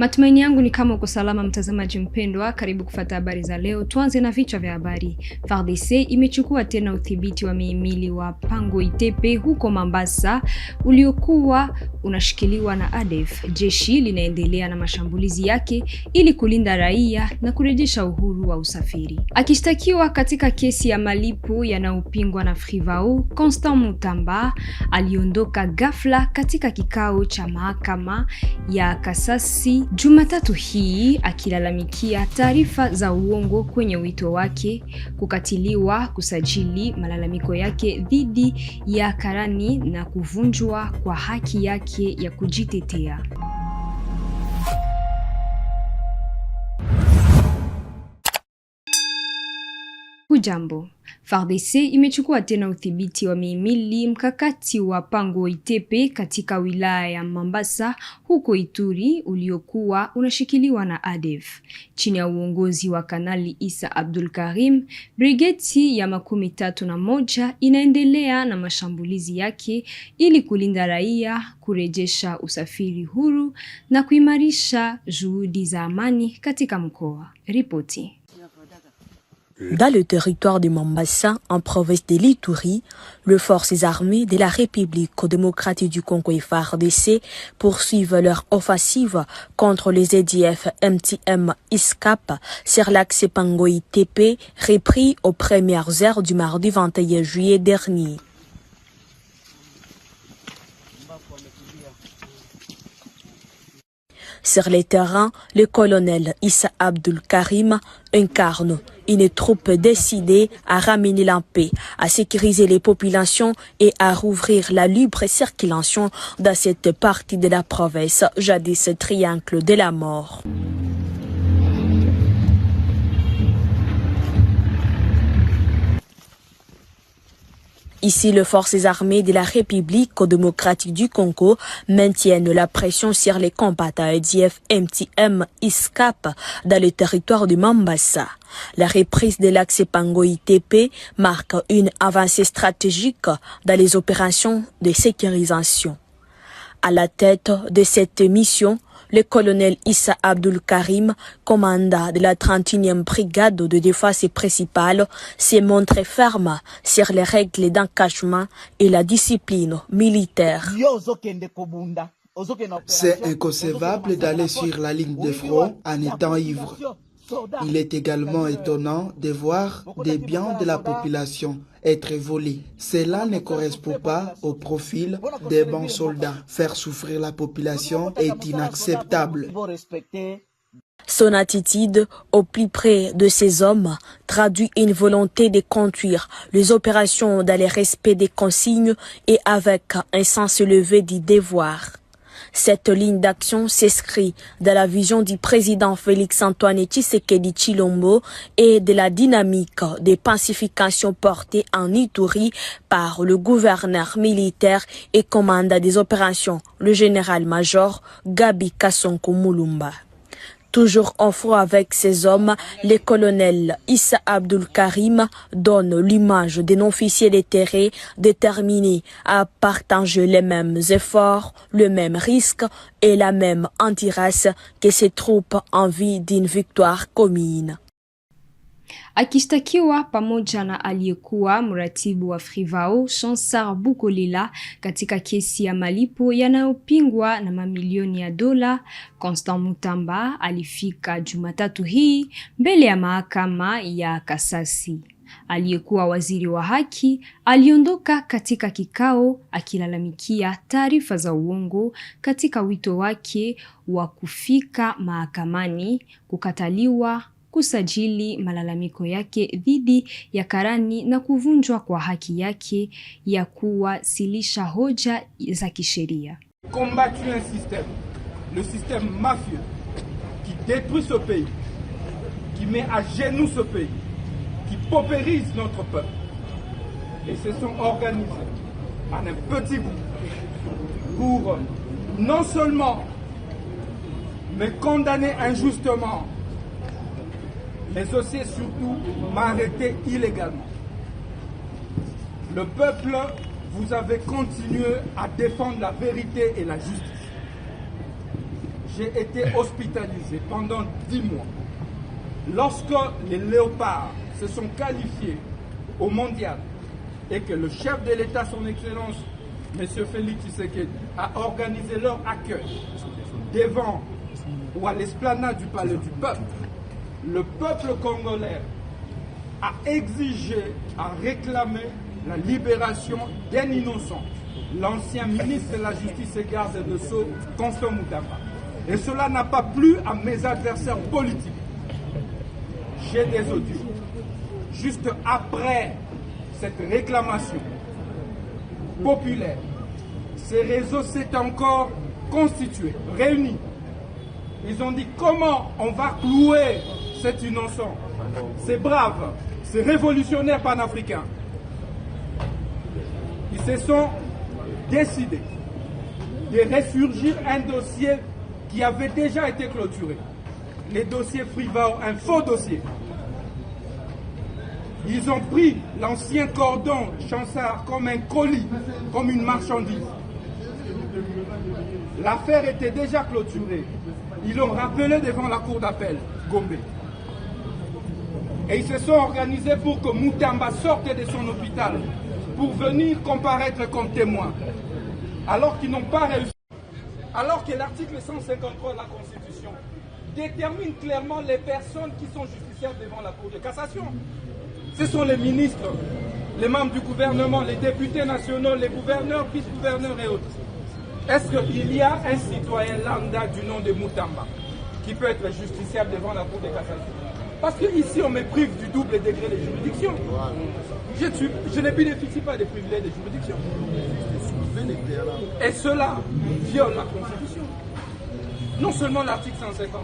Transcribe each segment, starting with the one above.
Matumaini yangu ni kama uko salama mtazamaji mpendwa, karibu kufuata habari za leo. Tuanze na vichwa vya habari. FARDC imechukua tena udhibiti wa mihimili wa Pango Itepe huko Mombasa uliokuwa unashikiliwa na ADF. Jeshi linaendelea na mashambulizi yake ili kulinda raia na kurejesha uhuru wa usafiri. Akishtakiwa katika kesi ya malipo yanayopingwa na Frivao, Constant Mutamba aliondoka ghafla katika kikao cha mahakama ya Kasasi Jumatatu hii akilalamikia taarifa za uongo kwenye wito wake kukatiliwa kusajili malalamiko yake dhidi ya karani na kuvunjwa kwa haki yake ya kujitetea. Hujambo. FARDC imechukua tena udhibiti wa mihimili mkakati wa Pango Itepe katika wilaya ya Mombasa huko Ituri uliokuwa unashikiliwa na ADF. Chini ya uongozi wa Kanali Isa Abdul Karim, brigeti ya 31 inaendelea na mashambulizi yake ili kulinda raia, kurejesha usafiri huru na kuimarisha juhudi za amani katika mkoa. Ripoti. Dans le territoire de Mombasa, en province de l'Ituri, les forces armées de la République démocratique du Congo et FARDC poursuivent leur offensive contre les EDF MTM ISCAP sur l'axe Pango Itepe, repris aux premières heures du mardi 21 juillet dernier. Sur les terrains, le colonel Issa Abdul Karim incarne une troupe décidée à ramener la paix, à sécuriser les populations et à rouvrir la libre circulation dans cette partie de la province, jadis triangle de la mort. Ici, les forces armées de la République démocratique du Congo maintiennent la pression sur les combattants EDF MTM ISCAP dans le territoire de Mombasa. La reprise de l'axe Pango Itepe marque une avancée stratégique dans les opérations de sécurisation. À la tête de cette mission, le colonel Issa Abdul Karim, commandant de la 31e brigade de défense principale, s'est montré ferme sur les règles d'encashment et la discipline militaire. C'est inconcevable d'aller sur la ligne de front en étant ivre. Il est également étonnant de voir des biens de la population être volés. Cela ne correspond pas au profil des bons soldats. Faire souffrir la population est inacceptable. Son attitude au plus près de ces hommes traduit une volonté de conduire les opérations dans le respect des consignes et avec un sens élevé du devoir. Cette ligne d'action s'inscrit dans la vision du président Félix-Antoine Tshisekedi Tshilombo et de la dynamique de pacification portée en Ituri par le gouverneur militaire et commandant des opérations, le général-major Gabi Kasongo Mulumba. Toujours en froid avec ces hommes, le colonel Issa Abdul Karim donne l'image d'un officier de terrain déterminé à partager les mêmes efforts, le même risque et la même endurance que ses troupes en vue d'une victoire commune. Akishtakiwa pamoja na aliyekuwa mratibu wa Frivao Chansar Bukolila katika kesi ya malipo yanayopingwa na mamilioni ya dola, Constant Mutamba alifika Jumatatu hii mbele ya mahakama ya Kasasi. Aliyekuwa waziri wa haki aliondoka katika kikao akilalamikia taarifa za uongo katika wito wake wa kufika mahakamani kukataliwa kusajili malalamiko yake dhidi ya karani na kuvunjwa kwa haki yake ya kuwasilisha hoja za kisheria. Combattre un système, le système mafieux qui détruit ce pays, qui met à genoux ce pays, qui paupérise notre peuple. Et se sont organisés en un petit groupe pour non seulement me condamner injustement, mais aussi et surtout m'arrêter illégalement. Le peuple, vous avez continué à défendre la vérité et la justice. j'ai été hospitalisé pendant 10 mois. Lorsque les Léopards se sont qualifiés au mondial et que le chef de l'État, son Excellence, M. Félix Tshisekedi, a organisé leur accueil devant ou à l'esplanade du Palais du Peuple, le peuple congolais a exigé, a réclamé la libération d'un innocent, l'ancien ministre de la Justice et garde de Sceaux, Constant Moutamba. Et cela n'a pas plu à mes adversaires politiques. J'ai des audios. Juste après cette réclamation populaire, ces réseaux s'étaient encore constitués, réunis. Ils ont dit comment on va clouer cet innocent, ces braves, ces révolutionnaires panafricains. Ils se sont décidés de ressurgir un dossier qui avait déjà été clôturé. Les dossiers Frivao, un faux dossier. Ils ont pris l'ancien cordon Chansard comme un colis, comme une marchandise. L'affaire était déjà clôturée. Ils l'ont rappelé devant la cour d'appel, Gombe. Et ils se sont organisés pour que Moutamba sorte de son hôpital pour venir comparaître comme témoin. Alors qu'ils n'ont pas réussi. Alors que l'article 153 de la Constitution détermine clairement les personnes qui sont justiciables devant la Cour de cassation. Ce sont les ministres, les membres du gouvernement, les députés nationaux, les gouverneurs, vice-gouverneurs et autres. Est-ce qu'il y a un citoyen lambda du nom de Moutamba qui peut être justiciable devant la Cour de cassation? Parce qu'ici, on me prive du double degré de juridiction. Je ne bénéficie pas des privilèges de juridiction. Et cela viole la Constitution. Non seulement l'article 153,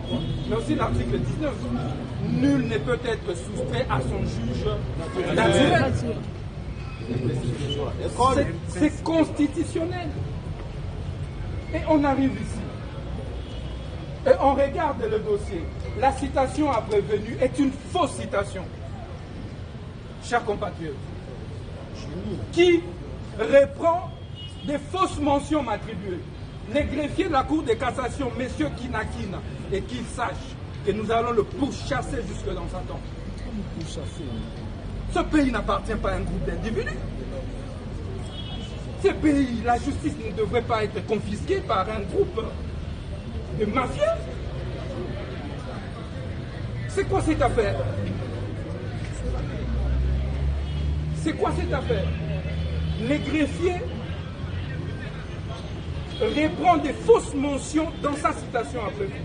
mais aussi l'article 19. Nul ne peut être soustrait à son juge naturel. C'est constitutionnel. Et on arrive ici. Et on regarde le dossier. La citation à prévenu est une fausse citation. Chers compatriotes, qui reprend des fausses mentions m'attribuées. Les greffiers de la Cour de cassation, messieurs Kinakina, et qu'ils sachent que nous allons le pourchasser jusque dans sa tombe. Ce pays n'appartient pas à un groupe d'individus. Ce pays, la justice ne devrait pas être confisquée par un groupe de mafieux. C'est quoi cette affaire? C'est quoi cette affaire? Les greffiers reprend des fausses mentions dans sa citation à prévu.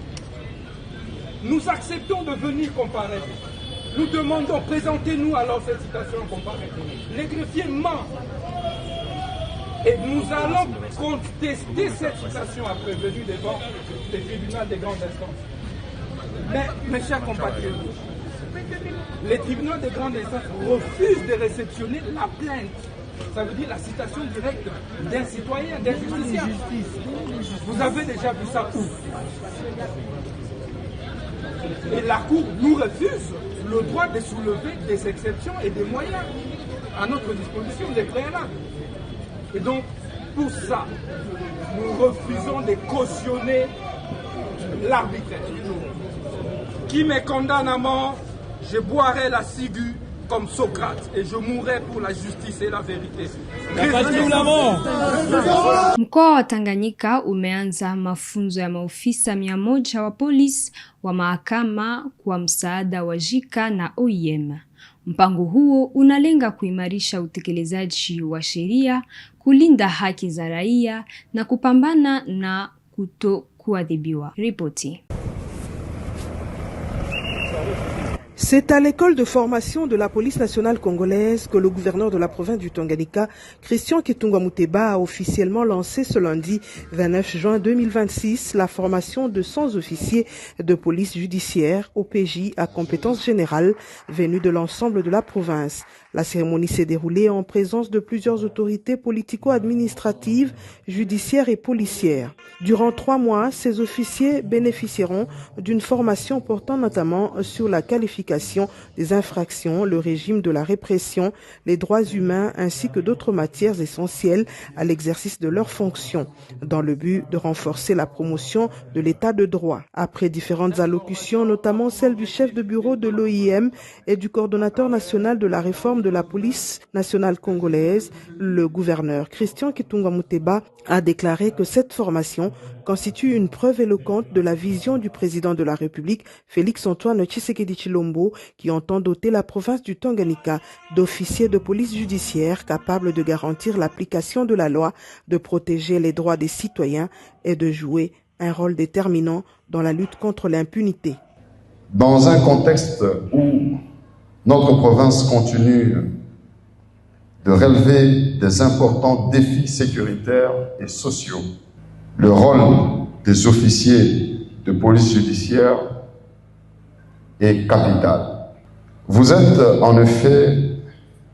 Nous acceptons de venir comparaître. Nous demandons, présentez-nous alors cette citation comparaître. Les greffiers mentent. Et nous allons contester cette citation à prévenu devant les tribunaux des grandes instances. Mais, mes chers compatriotes, les tribunaux des grandes instances refusent de réceptionner la plainte. Ça veut dire la citation directe d'un citoyen, d'un justiciable. Vous avez déjà vu ça où? Et la Cour nous refuse le droit de soulever des exceptions et des moyens à notre disposition, des préalables. Et donc, pour ça, nous refusons de cautionner l'arbitraire. Qui me condamne à mort, je boirai la ciguë comme Socrate et je mourrai pour la justice et la vérité. Mkoa wa Tanganyika umeanza mafunzo ya maofisa 100 wa polisi wa mahakama kwa msaada wa JICA na OIM. Mpango huo unalenga kuimarisha utekelezaji wa sheria, kulinda haki za raia na kupambana na kutokuadhibiwa. Ripoti. C'est à l'école de formation de la police nationale congolaise que le gouverneur de la province du Tanganyika, Christian Kitungwa Muteba, a officiellement lancé ce lundi 29 juin 2026 la formation de 100 officiers de police judiciaire OPJ à compétence générale venus de l'ensemble de la province. La cérémonie s'est déroulée en présence de plusieurs autorités politico-administratives, judiciaires et policières. Durant 3 mois, ces officiers bénéficieront d'une formation portant notamment sur la qualification l'évaluation des infractions, le régime de la répression, les droits humains ainsi que d'autres matières essentielles à l'exercice de leurs fonctions, dans le but de renforcer la promotion de l'état de droit. Après différentes allocutions, notamment celle du chef de bureau de l'OIM et du coordonnateur national de la réforme de la police nationale congolaise, le gouverneur Christian Kitunga Muteba a déclaré que cette formation constitue une preuve éloquente de la vision du président de la République, Félix-Antoine Tshisekedi Tshilombo, qui entend doter la province du Tanganyika d'officiers de police judiciaire capables de garantir l'application de la loi, de protéger les droits des citoyens et de jouer un rôle déterminant dans la lutte contre l'impunité. Dans un contexte où notre province continue de relever des importants défis sécuritaires et sociaux, le rôle des officiers de police judiciaire est capital. Vous êtes en effet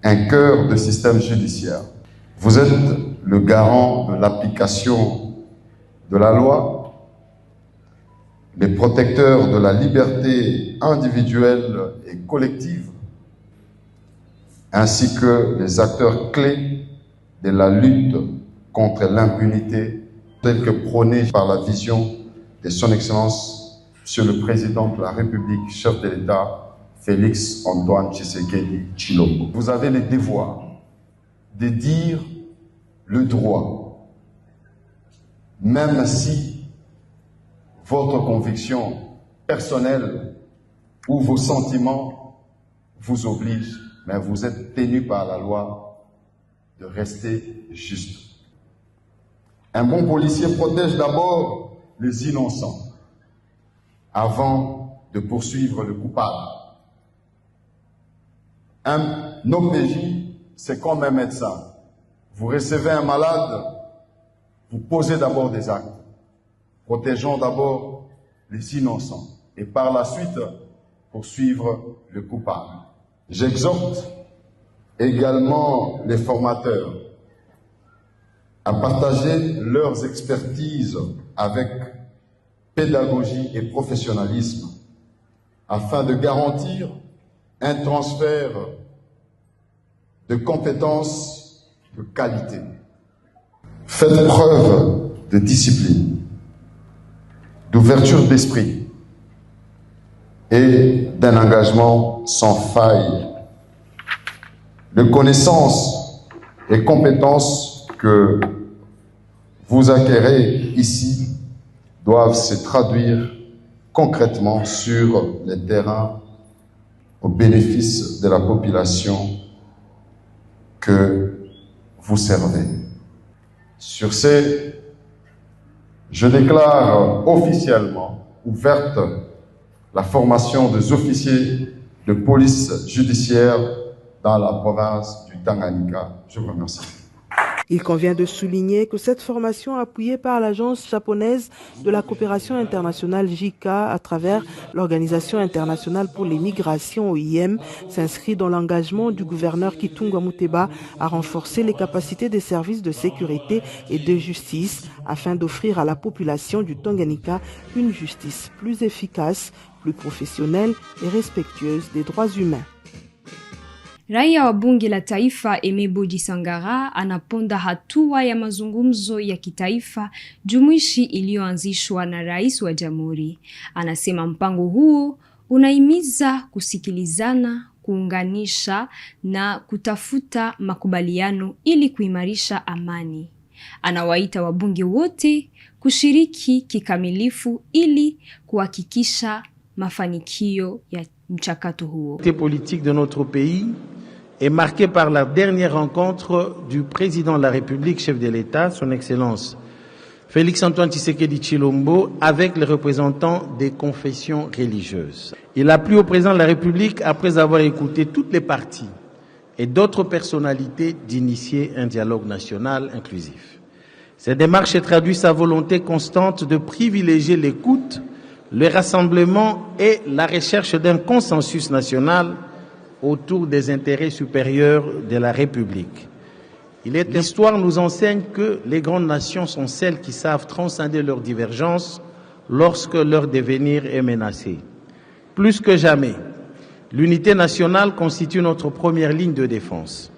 un cœur de système judiciaire. Vous êtes le garant de l'application de la loi, les protecteurs de la liberté individuelle et collective, ainsi que les acteurs clés de la lutte contre l'impunité, telle que prônée par la vision de son Excellence, Monsieur le Président de la République, chef de l'État, Félix-Antoine Tshisekedi Tshilombo. Vous avez le devoir de dire le droit, même si votre conviction personnelle ou vos sentiments vous obligent, mais vous êtes tenu par la loi de rester juste. Un bon policier protège d'abord les innocents avant de poursuivre le coupable. Un OPJ, c'est comme un médecin. Vous recevez un malade, vous posez d'abord des actes, protégeant d'abord les innocents et par la suite poursuivre le coupable. J'exhorte également les formateurs à partager leurs expertises avec pédagogie et professionnalisme afin de garantir un transfert de compétences de qualité. Faites preuve de discipline, d'ouverture d'esprit et d'un engagement sans faille. Les connaissances et compétences que vous acquérez ici doivent se traduire concrètement sur les terrains au bénéfice de la population que vous servez. Sur ce, je déclare officiellement ouverte la formation des officiers de police judiciaire dans la province du Tanganyika. Je vous remercie. Il convient de souligner que cette formation appuyée par l'Agence japonaise de la coopération internationale JICA à travers l'Organisation internationale pour les migrations OIM s'inscrit dans l'engagement du gouverneur Kitunga Muteba à renforcer les capacités des services de sécurité et de justice afin d'offrir à la population du Tanganyika une justice plus efficace, plus professionnelle et respectueuse des droits humains. Raia wa bunge la taifa Emeboji Sangara anaponda hatua ya mazungumzo ya kitaifa jumuishi iliyoanzishwa na rais wa jamhuri. Anasema mpango huo unahimiza kusikilizana, kuunganisha na kutafuta makubaliano ili kuimarisha amani. Anawaita wabunge wote kushiriki kikamilifu ili kuhakikisha mafanikio ya mchakato huo. La politique de notre pays est marquée par la dernière rencontre du président de la République, chef de l'État, son Excellence Félix-Antoine Tshisekedi Tshilombo, avec les représentants des confessions religieuses. Il a plu au président de la République, après avoir écouté toutes les parties et d'autres personnalités, d'initier un dialogue national inclusif. Cette démarche traduit sa volonté constante de privilégier l'écoute, le rassemblement et la recherche d'un consensus national autour des intérêts supérieurs de la République. L'histoire nous enseigne que les grandes nations sont celles qui savent transcender leurs divergences lorsque leur devenir est menacé. Plus que jamais, L'unité nationale constitue notre première ligne de défense.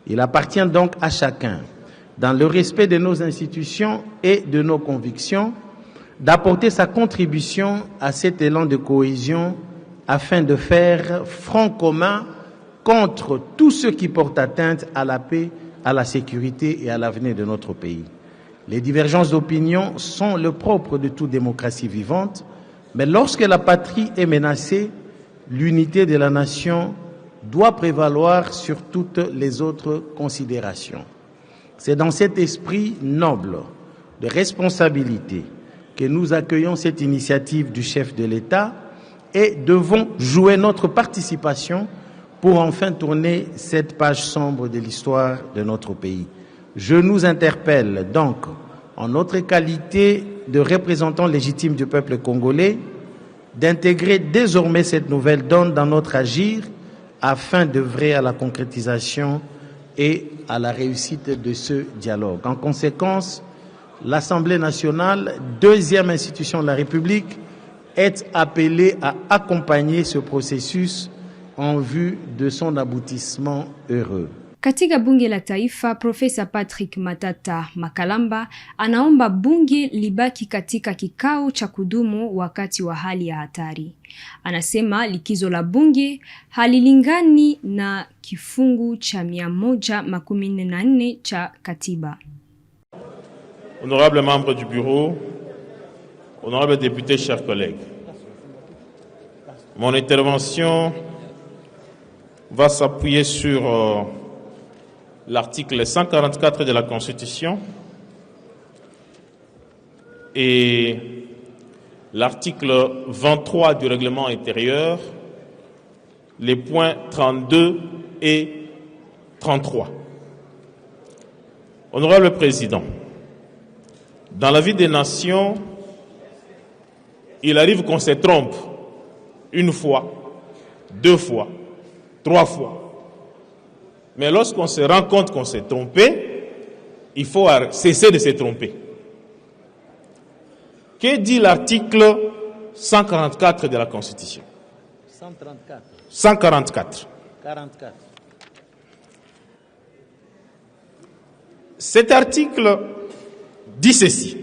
Il appartient donc à chacun, dans le respect de nos institutions et de nos convictions, d'apporter sa contribution à cet élan de cohésion afin de faire front commun contre tous ceux qui portent atteinte à la paix, à la sécurité et à l'avenir de notre pays. Les divergences d'opinion sont le propre de toute démocratie vivante, mais lorsque la patrie est menacée, l'unité de la nation doit prévaloir sur toutes les autres considérations. C'est dans cet esprit noble de responsabilité que nous accueillons cette initiative du chef de l'État et devons jouer notre participation pour enfin tourner cette page sombre de l'histoire de notre pays. Je nous interpelle donc, en notre qualité de représentants légitimes du peuple congolais, d'intégrer désormais cette nouvelle donne dans notre agir afin d'œuvrer à la concrétisation et à la réussite de ce dialogue. En conséquence, l'Assemblée nationale, deuxième institution de la République, est appelée à accompagner ce processus en vue de son aboutissement heureux. Katika bunge la taifa, Profesa Patrick Matata Makalamba anaomba bunge libaki katika kikao cha kudumu wakati wa hali ya hatari. Anasema likizo la bunge halilingani na kifungu cha 114 cha katiba. Honorables membres du bureau, honorables députés, chers collègues, mon intervention va s'appuyer sur l'article 144 de la Constitution et l'article 23 du règlement intérieur, les points 32 et 33. Honorable Président, dans la vie des nations, il arrive qu'on se trompe une fois, deux fois, trois fois. Mais lorsqu'on se rend compte qu'on s'est trompé, il faut cesser de se tromper. Que dit l'article 144 de la Constitution? 134. 144. 44. Cet article dit ceci.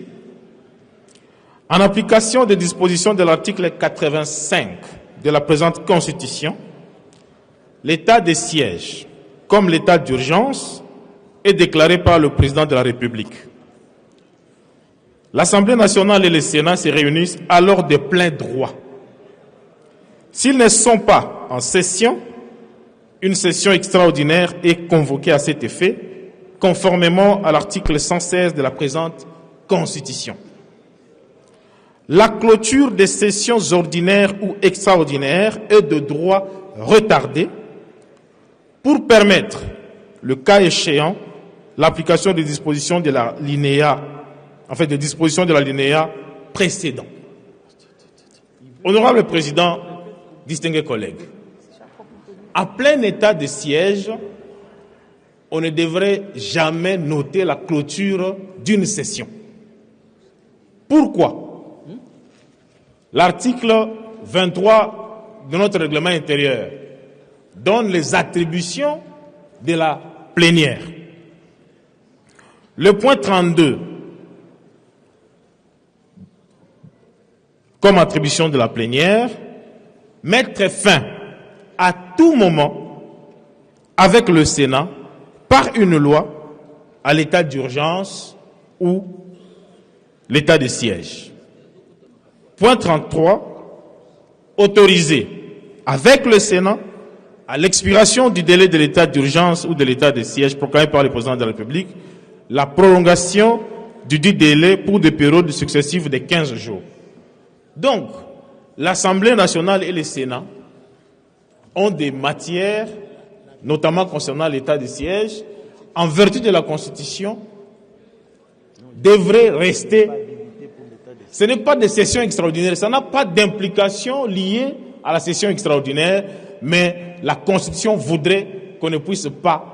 En application des dispositions de l'article 85 de la présente Constitution, l'état de siège, comme l'état d'urgence, est déclaré par le président de la République. L'Assemblée nationale et le Sénat se réunissent alors de plein droit. S'ils ne sont pas en session, une session extraordinaire est convoquée à cet effet, conformément à l'article 116 de la présente Constitution. La clôture des sessions ordinaires ou extraordinaires est de droit retardée pour permettre, le cas échéant, l'application des dispositions de l'alinéa, des dispositions de l'alinéa précédent. Honorable Président, distingués collègues, à plein état de siège, on ne devrait jamais noter la clôture d'une session. Pourquoi? L'article 23 de notre règlement intérieur donne les attributions de la plénière. Le point 32, comme attribution de la plénière, mettre fin à tout moment avec le Sénat par une loi à l'état d'urgence ou l'état de siège. Point 33, autoriser avec le Sénat à l'expiration du délai de l'état d'urgence ou de l'état de siège proclamé par le président de la République, la prolongation du dit délai pour des périodes successives de 15 jours. Donc, l'Assemblée nationale et le Sénat ont des matières, notamment concernant l'état de siège, en vertu de la Constitution, devraient rester. Ce n'est pas des sessions extraordinaires, ça n'a pas d'implication liée à la session extraordinaire, mais la Constitution voudrait qu'on ne puisse pas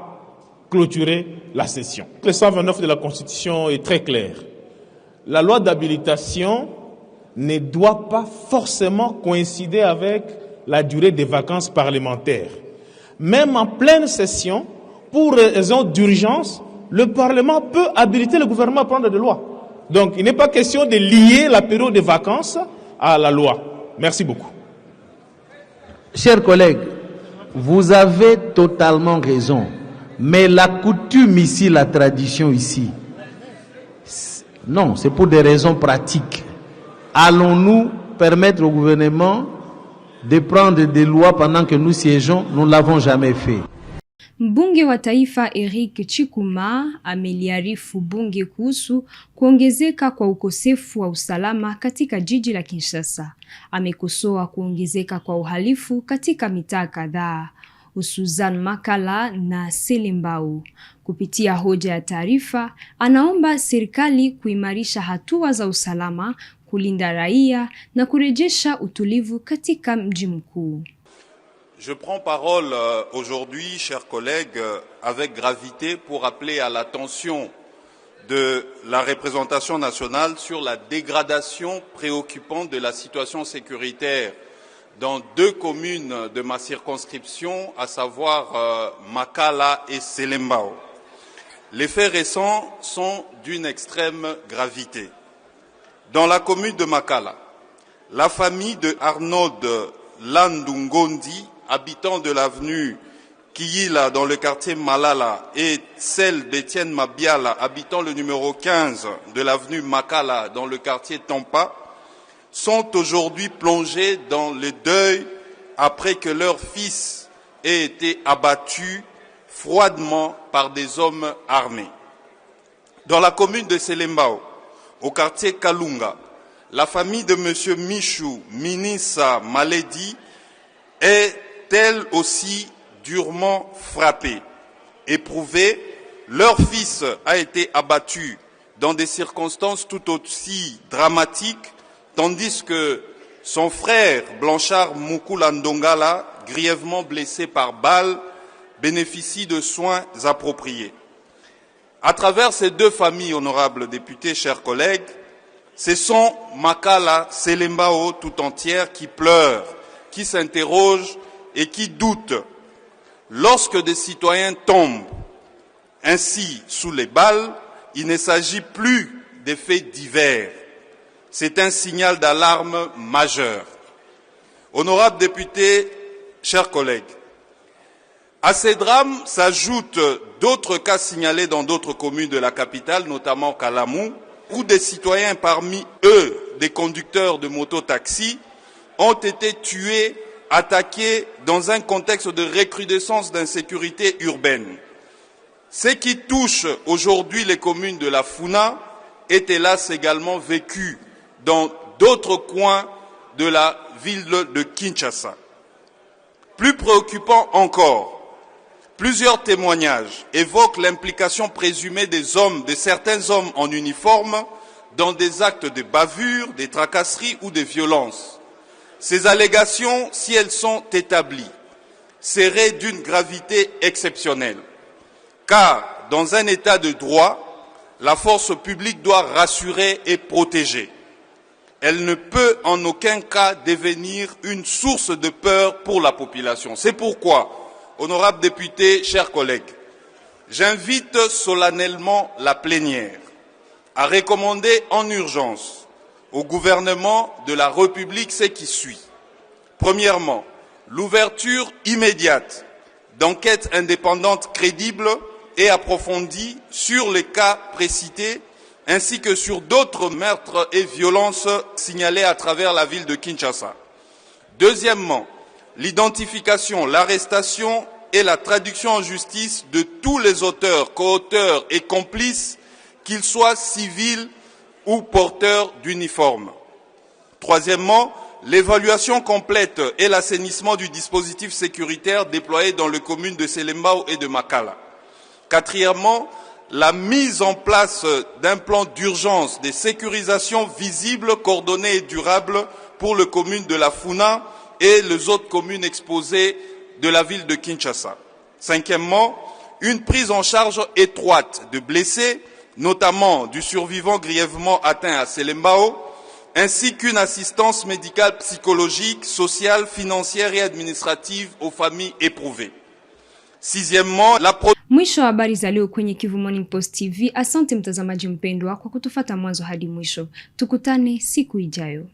clôturer la session. Le 129 de la Constitution est très clair. La loi d'habilitation ne doit pas forcément coïncider avec la durée des vacances parlementaires. Même en pleine session, pour raison d'urgence, le Parlement peut habiliter le gouvernement à prendre des lois. Donc, il n'est pas question de lier la période des vacances à la loi. Merci beaucoup. Chers collègues, vous avez totalement raison. Mais la coutume ici, la tradition ici, non, c'est pour des raisons pratiques. Allons-nous permettre au gouvernement de prendre des lois pendant que nous siégeons? Nous ne l'avons jamais fait. Mbunge wa Taifa Eric Chikuma ameliarifu bunge kuhusu kuongezeka kwa ukosefu wa usalama katika jiji la Kinshasa. Amekosoa kuongezeka kwa uhalifu katika mitaa kadhaa, hususan Makala na Selembao. Kupitia hoja ya taarifa, anaomba serikali kuimarisha hatua za usalama, kulinda raia na kurejesha utulivu katika mji mkuu. Je prends parole aujourd'hui, chers collègues, avec gravité pour appeler à l'attention de la représentation nationale sur la dégradation préoccupante de la situation sécuritaire dans deux communes de ma circonscription, à savoir Makala et Selembao. Les faits récents sont d'une extrême gravité. Dans la commune de Makala, la famille de Arnold Landungondi, habitant de l'avenue Kiyila dans le quartier Malala, et celle d'Étienne Mabiala, habitant le numéro 15 de l'avenue Makala dans le quartier Tampa, sont aujourd'hui plongés dans le deuil après que leur fils ait été abattu froidement par des hommes armés. Dans la commune de Selembao, au quartier Kalunga, la famille de M. Michou Minissa Maledi est elle aussi durement frappée. Éprouvée, leur fils a été abattu dans des circonstances tout aussi dramatiques, tandis que son frère Blanchard Moukoula-Ndongala, grièvement blessé par balle, bénéficie de soins appropriés. À travers ces deux familles, honorables députés, chers collègues, ce sont Makala, Selembao tout entière qui pleurent, qui s'interrogent et qui doutent. Lorsque des citoyens tombent ainsi sous les balles, il ne s'agit plus de faits divers. C'est un signal d'alarme majeur. Honorables députés, chers collègues, à ces drames s'ajoutent d'autres cas signalés dans d'autres communes de la capitale, notamment Kalamou, où des citoyens, parmi eux des conducteurs de moto-taxi, ont été tués, attaqués dans un contexte de recrudescence d'insécurité urbaine. Ce qui touche aujourd'hui les communes de la Funa est hélas également vécu dans d'autres coins de la ville de Kinshasa. Plus préoccupant encore, plusieurs témoignages évoquent l'implication présumée de certains hommes en uniforme dans des actes de bavure, des tracasseries ou de violences. Ces allégations, si elles sont établies, seraient d'une gravité exceptionnelle. Car, dans un état de droit, la force publique doit rassurer et protéger. Elle ne peut en aucun cas devenir une source de peur pour la population. C'est pourquoi, honorables députés, chers collègues, j'invite solennellement la plénière à recommander en urgence au gouvernement de la République ce qui suit. Premièrement, l'ouverture immédiate d'enquêtes indépendantes crédibles et approfondies sur les cas précités ainsi que sur d'autres meurtres et violences signalés à travers la ville de Kinshasa. Deuxièmement, l'identification, l'arrestation et la traduction en justice de tous les auteurs, co-auteurs et complices, qu'ils soient civils ou porteurs d'uniformes. Troisièmement, l'évaluation complète et l'assainissement du dispositif sécuritaire déployé dans les communes de Selembao et de Makala. Quatrièmement, la mise en place d'un plan d'urgence de sécurisation visible, coordonné et durable pour les communes de la Funa et les autres communes exposées de la ville de Kinshasa. Cinquièmement, une prise en charge étroite de blessés, notamment du survivant grièvement atteint à Selembao, ainsi qu'une assistance médicale, psychologique, sociale, financière et administrative aux familles éprouvées. Sixièmement, Mwisho wa habari za leo kwenye Kivu Morning Post TV. Asante mtazamaji mpendwa kwa kutufuata mwanzo hadi mwisho. Tukutane siku ijayo.